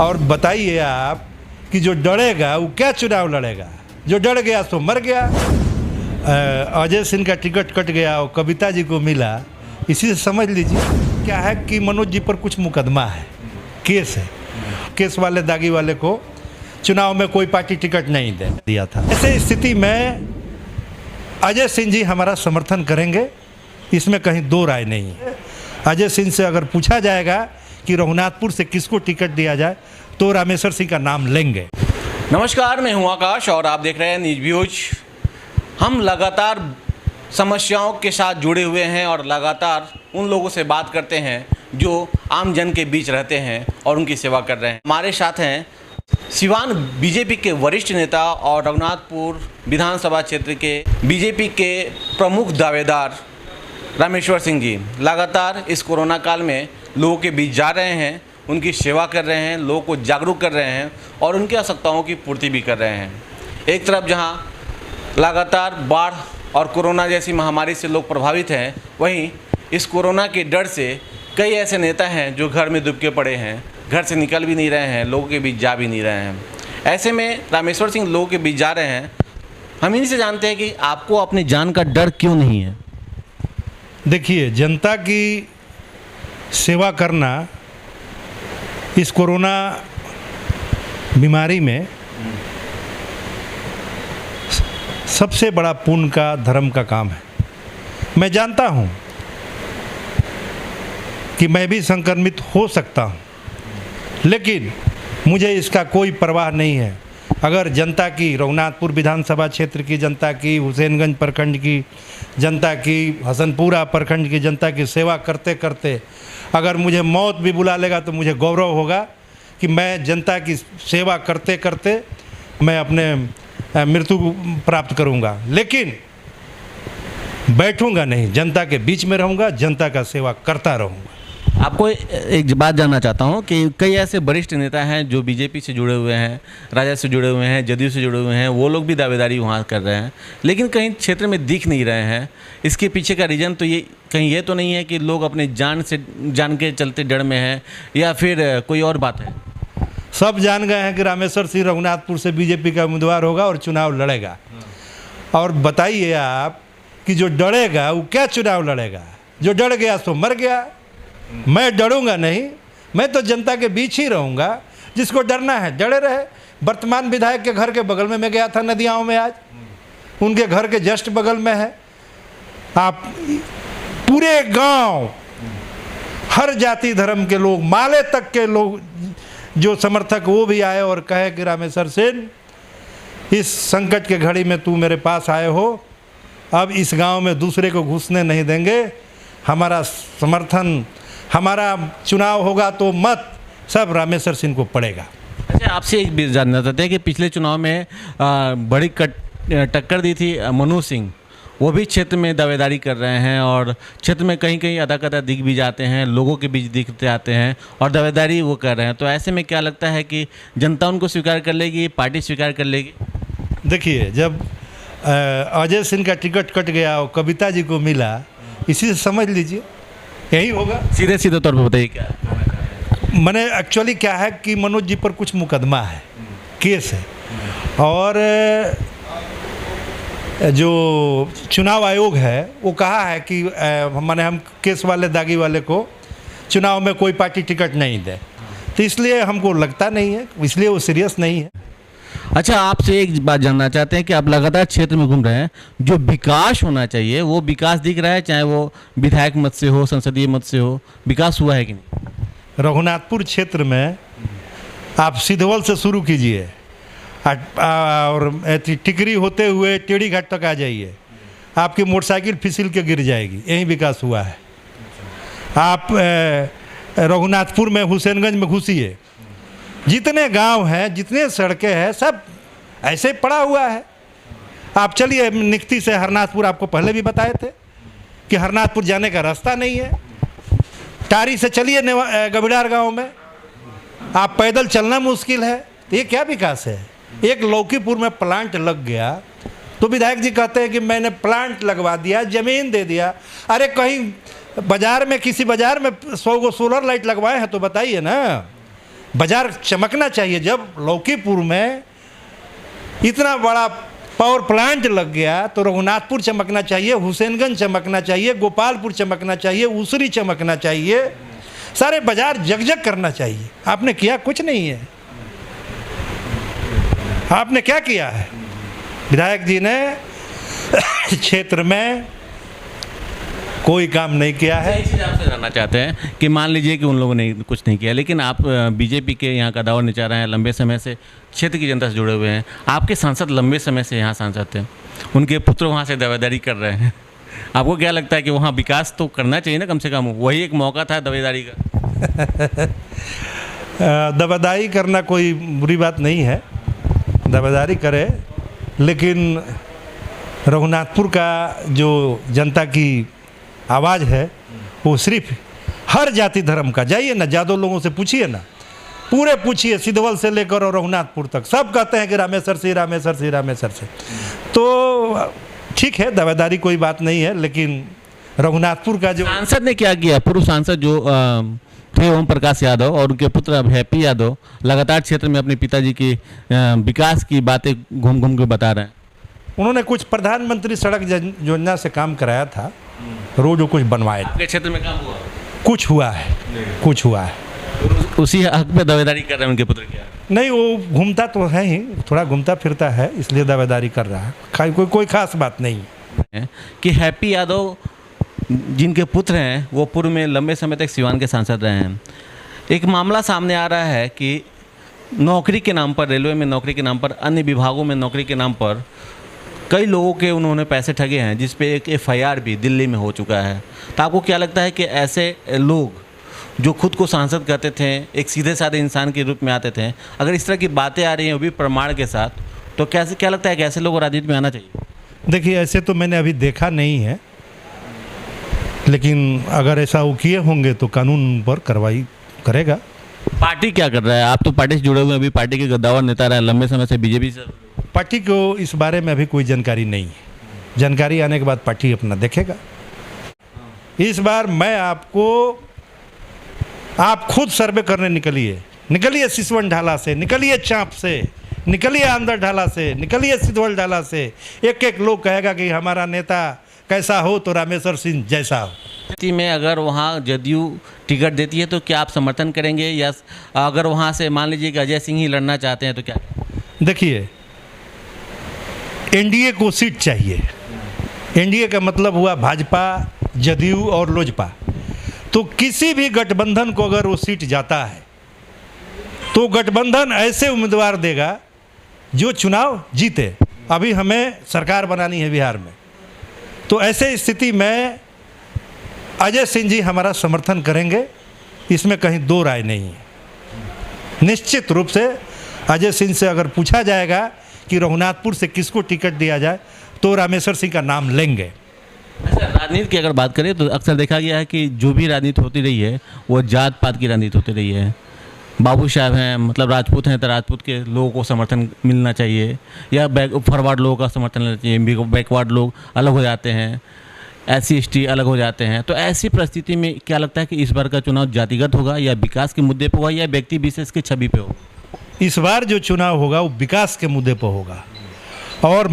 और बताइए आप कि जो डरेगा वो क्या चुनाव लड़ेगा? जो डर गया तो मर गया। अजय सिंह का टिकट कट गया और कविता जी को मिला, इसी से समझ लीजिए क्या है कि मनोज जी पर कुछ मुकदमा है, केस है। केस वाले दागी वाले को चुनाव में कोई पार्टी टिकट नहीं दे दिया था। ऐसे स्थिति में अजय सिंह जी हमारा समर्थन करेंगे, इसमें कहीं दो राय नहीं है। अजय सिंह से अगर पूछा जाएगा कि रघुनाथपुर से किसको टिकट दिया जाए तो रामेश्वर सिंह का नाम लेंगे। नमस्कार, मैं हूं आकाश और आप देख रहे हैं न्यूज व्यूज। हम लगातार समस्याओं के साथ जुड़े हुए हैं और लगातार उन लोगों से बात करते हैं जो आम जन के बीच रहते हैं और उनकी सेवा कर रहे हैं। हमारे साथ हैं सिवान बीजेपी के वरिष्ठ नेता और रघुनाथपुर विधानसभा क्षेत्र के बीजेपी के प्रमुख दावेदार रामेश्वर सिंह जी। लगातार इस कोरोना काल में लोगों के बीच जा रहे हैं, उनकी सेवा कर रहे हैं, लोगों को जागरूक कर रहे हैं और उनकी आवश्यकताओं की पूर्ति भी कर रहे हैं। एक तरफ जहां लगातार बाढ़ और कोरोना जैसी महामारी से लोग प्रभावित हैं, वहीं इस कोरोना के डर से कई ऐसे नेता हैं जो घर में दुबके पड़े हैं, घर से निकल भी नहीं रहे हैं, लोगों के बीच जा भी नहीं रहे हैं। ऐसे में रामेश्वर सिंह लोगों के बीच जा रहे हैं। हम इन्हीं से जानते हैं कि आपको अपनी जान का डर क्यों नहीं है। देखिए, जनता की सेवा करना इस कोरोना बीमारी में सबसे बड़ा पुण्य का, धर्म का काम है। मैं जानता हूं कि मैं भी संक्रमित हो सकता हूं, लेकिन मुझे इसका कोई परवाह नहीं है। अगर जनता की, रघुनाथपुर विधानसभा क्षेत्र की जनता की, हुसैनगंज प्रखंड की जनता की, हसनपुरा प्रखंड की जनता की सेवा करते करते अगर मुझे मौत भी बुला लेगा तो मुझे गौरव होगा कि मैं जनता की सेवा करते करते मैं अपने मृत्यु प्राप्त करूंगा। लेकिन बैठूंगा नहीं, जनता के बीच में रहूंगा, जनता का सेवा करता रहूंगा। आपको एक बात जानना चाहता हूं कि कई ऐसे वरिष्ठ नेता हैं जो बीजेपी से जुड़े हुए हैं, राजद से जुड़े हुए हैं, जदयू से जुड़े हुए हैं, वो लोग भी दावेदारी वहाँ कर रहे हैं, लेकिन कहीं क्षेत्र में दिख नहीं रहे हैं। इसके पीछे का रीज़न तो ये कहीं ये तो नहीं है कि लोग अपने जान के चलते डर में हैं, या फिर कोई और बात है? सब जान गए हैं कि रामेश्वर सिंह रघुनाथपुर से बीजेपी का उम्मीदवार होगा और चुनाव लड़ेगा। और बताइए आप कि जो डरेगा वो क्या चुनाव लड़ेगा? जो डर गया तो मर गया। मैं डरूंगा नहीं, मैं तो जनता के बीच ही रहूंगा। जिसको डरना है डरे रहे। वर्तमान विधायक के घर के बगल में मैं गया था नदियाओं में, आज उनके घर के जस्ट बगल में है। आप पूरे गांव, हर जाति धर्म के लोग, माले तक के लोग जो समर्थक, वो भी आए और कहे कि रामेश्वर सिंह, इस संकट के घड़ी में तू मेरे पास आए हो, अब इस गांव में दूसरे को घुसने नहीं देंगे। हमारा समर्थन, हमारा चुनाव होगा तो मत सब रामेश्वर सिंह को पड़ेगा। अच्छा, आपसे एक भी जानना चाहते हैं कि पिछले चुनाव में बड़ी टक्कर दी थी मनु सिंह, वो भी क्षेत्र में दावेदारी कर रहे हैं और क्षेत्र में कहीं कहीं अदा कदा दिख भी जाते हैं, लोगों के बीच दिखते आते हैं और दावेदारी वो कर रहे हैं। तो ऐसे में क्या लगता है कि जनता उनको स्वीकार कर लेगी, पार्टी स्वीकार कर लेगी? देखिए, जब अजय सिंह का टिकट कट गया और कविता जी को मिला, इसी से समझ लीजिए यही होगा। सीधे सीधे तौर पर बताइए क्या मैंने एक्चुअली क्या है कि मनोज जी पर कुछ मुकदमा है, केस है। और जो चुनाव आयोग है वो कहा है कि हम केस वाले दागी वाले को चुनाव में कोई पार्टी टिकट नहीं दे, तो इसलिए हमको लगता नहीं है, इसलिए वो सीरियस नहीं है। अच्छा, आपसे एक बात जानना चाहते हैं कि आप लगातार क्षेत्र में घूम रहे हैं, जो विकास होना चाहिए वो विकास दिख रहा है? चाहे वो विधायक मत से हो, संसदीय मत से हो, विकास हुआ है कि नहीं? रघुनाथपुर क्षेत्र में आप सिद्धवल से शुरू कीजिए और टिकरी होते हुए टेढ़ी घाट तक आ जाइए, आपकी मोटरसाइकिल फिसल के गिर जाएगी। यही विकास हुआ है। आप रघुनाथपुर में, हुसैनगंज में घुसिए, जितने गांव हैं, जितने सड़कें हैं, सब ऐसे पड़ा हुआ है। आप चलिए निकती से हरनाथपुर, आपको पहले भी बताए थे कि हरनाथपुर जाने का रास्ता नहीं है। टारी से चलिए गबिडार गांव में, आप पैदल चलना मुश्किल है। तो ये क्या विकास है? एक लौकीपुर में प्लांट लग गया तो विधायक जी कहते हैं कि मैंने प्लांट लगवा दिया, ज़मीन दे दिया। अरे कहीं बाजार में, किसी बाजार में 100 गो सोलर लाइट लगवाए हैं तो बताइए ना। बाजार चमकना चाहिए। जब लौकीपुर में इतना बड़ा पावर प्लांट लग गया तो रघुनाथपुर चमकना चाहिए, हुसैनगंज चमकना चाहिए, गोपालपुर चमकना चाहिए, उसरी चमकना चाहिए, सारे बाजार जगजग करना चाहिए। आपने किया कुछ नहीं है। आपने क्या किया है? विधायक जी ने क्षेत्र में कोई काम नहीं किया है। यही चीज़ आपसे जानना चाहते हैं कि मान लीजिए कि उन लोगों ने कुछ नहीं किया, लेकिन आप बीजेपी के यहाँ का दावा निचा रहे हैं, लंबे समय से क्षेत्र की जनता से जुड़े हुए हैं। आपके सांसद लंबे समय से यहाँ सांसद थे, उनके पुत्र वहाँ से दावेदारी कर रहे हैं। आपको क्या लगता है कि वहाँ विकास तो करना चाहिए ना? कम से कम वही एक मौका था दावेदारी का। दावेदारी करना कोई बुरी बात नहीं है, दावेदारी करे, लेकिन रघुनाथपुर का जो जनता की आवाज़ है वो सिर्फ हर जाति धर्म का। जाइए ना, ज़्यादा लोगों से पूछिए ना, पूरे पूछिए, सिद्धवल से लेकर और रघुनाथपुर तक सब कहते हैं कि रामेश्वर सिंह, रामेश्वर सिंह, रामेश्वर सिंह। तो ठीक है, दावेदारी कोई बात नहीं है, लेकिन रघुनाथपुर का जो सांसद ने क्या किया? पूर्व सांसद जो थे ओम प्रकाश यादव और उनके पुत्र अब हैप्पी यादव लगातार क्षेत्र में अपने पिताजी की विकास की बातें घूम घूम के बता रहे हैं। उन्होंने कुछ प्रधानमंत्री सड़क योजना से काम कराया था, रोड वो कुछ बनवाए। आपके क्षेत्र में काम हुआ? कुछ हुआ है, कुछ हुआ है। उसी हक में दावेदारी कर रहे हैं उनके पुत्र क्या? नहीं, वो घूमता तो है ही, थोड़ा घूमता फिरता है, इसलिए दावेदारी कर रहा है। कोई खास बात नहीं है कि हैप्पी यादव जिनके पुत्र हैं वो पूर्व में लंबे समय तक सिवान के सांसद रहे हैं। एक मामला सामने आ रहा है कि नौकरी के नाम पर, रेलवे में नौकरी के नाम पर, अन्य विभागों में नौकरी के नाम पर कई लोगों के उन्होंने पैसे ठगे हैं, जिस पे एक FIR भी दिल्ली में हो चुका है। तो आपको क्या लगता है कि ऐसे लोग जो खुद को सांसद कहते थे, एक सीधे साधे इंसान के रूप में आते थे, अगर इस तरह की बातें आ रही हैं वो भी प्रमाण के साथ, तो कैसे, क्या लगता है कि ऐसे लोग राजनीति में आना चाहिए? देखिए, ऐसे तो मैंने अभी देखा नहीं है, लेकिन अगर ऐसा वो किए होंगे तो कानून पर कार्रवाई करेगा। पार्टी क्या कर रहा है? आप तो पार्टी से जुड़े हुए हैं, अभी पार्टी के गद्दावर नेता रहे लंबे समय से बीजेपी से। पार्टी को इस बारे में अभी कोई जानकारी नहीं है, जानकारी आने के बाद पार्टी अपना देखेगा। इस बार मैं आप खुद सर्वे करने निकलिए सिसवन ढाला से, निकलिए चाँप से, निकलिए आंदर ढाला से, निकलिए सिद्धवल ढाला से। एक एक लोग कहेगा कि हमारा नेता कैसा हो तो रामेश्वर सिंह जैसा हो। स्थिति में अगर वहाँ जदयू टिकट देती है तो क्या आप समर्थन करेंगे, या अगर वहाँ से मान लीजिए कि अजय सिंह ही लड़ना चाहते हैं तो क्या? देखिए, एनडीए को सीट चाहिए। एनडीए का मतलब हुआ भाजपा, जदयू और लोजपा। तो किसी भी गठबंधन को अगर वो सीट जाता है तो गठबंधन ऐसे उम्मीदवार देगा जो चुनाव जीते। अभी हमें सरकार बनानी है बिहार में, तो ऐसे स्थिति में अजय सिंह जी हमारा समर्थन करेंगे, इसमें कहीं दो राय नहीं है। निश्चित रूप से अजय सिंह से अगर पूछा जाएगा कि रघुनाथपुर से किसको टिकट दिया जाए तो रामेश्वर सिंह का नाम लेंगे। अच्छा, राजनीति की अगर बात करें तो अक्सर देखा गया है कि जो भी राजनीति होती रही है वो जात पात की राजनीति होती रही है। बाबू साहब हैं, मतलब राजपूत हैं तो राजपूत के लोगों को समर्थन मिलना चाहिए, या फॉरवर्ड लोगों का समर्थन लेना चाहिए, बैकवर्ड लोग अलग हो जाते हैं, SC ST अलग हो जाते हैं। तो ऐसी परिस्थिति में क्या लगता है कि इस बार का चुनाव जातिगत होगा, या विकास के मुद्दे पर होगा, या व्यक्ति विशेष की छवि पे होगा? इस बार जो चुनाव होगा वो विकास के मुद्दे पर होगा। और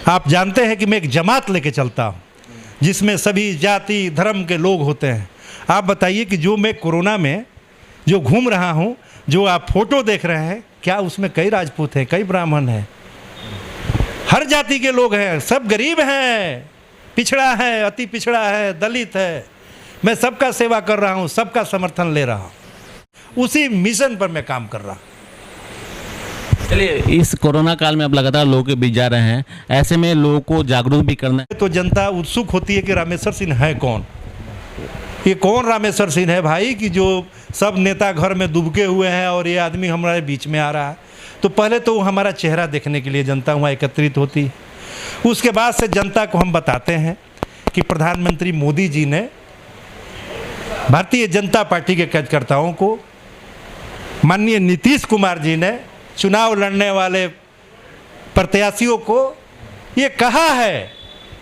आप जानते हैं कि मैं एक जमात लेके चलता हूँ जिसमें सभी जाति धर्म के लोग होते हैं। आप बताइए कि जो मैं कोरोना में जो घूम रहा हूँ, जो आप फोटो देख रहे हैं, क्या उसमें कई राजपूत हैं, कई ब्राह्मण हैं, हर जाति के लोग हैं, सब गरीब हैं, पिछड़ा है, अति पिछड़ा है, दलित है। मैं सबका सेवा कर रहा हूँ, सबका समर्थन ले रहा हूँ, उसी मिशन पर मैं काम कर रहा हूँ। चलिए, इस कोरोना काल में अब लगातार लोगों के बीच जा रहे हैं, ऐसे में लोगों को जागरूक भी करना है। तो जनता उत्सुक होती है कि रामेश्वर सिंह है कौन, ये कौन रामेश्वर सिंह है भाई, कि जो सब नेता घर में डूबके हुए हैं और ये आदमी हमारे बीच में आ रहा है। तो पहले तो हमारा चेहरा देखने के लिए जनता वहाँ एकत्रित होती है। उसके बाद से जनता को हम बताते हैं कि प्रधानमंत्री मोदी जी ने भारतीय जनता पार्टी के कार्यकर्ताओं को, माननीय नीतीश कुमार जी ने चुनाव लड़ने वाले प्रत्याशियों को ये कहा है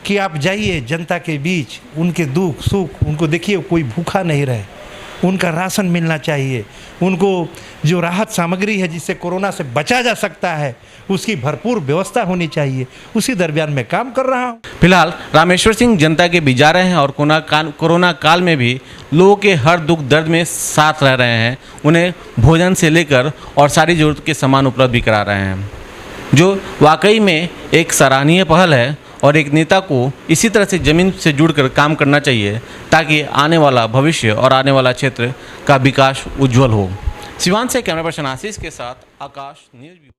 कि आप जाइए जनता के बीच, उनके दुख सुख उनको देखिए, कोई भूखा नहीं रहे, उनका राशन मिलना चाहिए, उनको जो राहत सामग्री है जिससे कोरोना से बचा जा सकता है उसकी भरपूर व्यवस्था होनी चाहिए। उसी दरमियान मैं काम कर रहा हूँ। फिलहाल रामेश्वर सिंह जनता के बीच जा रहे हैं और कोरोना काल में भी लोगों के हर दुख दर्द में साथ रह रहे हैं। उन्हें भोजन से लेकर और सारी ज़रूरत के सामान उपलब्ध भी करा रहे हैं, जो वाकई में एक सराहनीय पहल है। और एक नेता को इसी तरह से ज़मीन से जुड़कर काम करना चाहिए ताकि आने वाला भविष्य और आने वाला क्षेत्र का विकास उज्जवल हो। सिवान से कैमरा पर्सन आशीष के साथ आकाश, न्यूज़।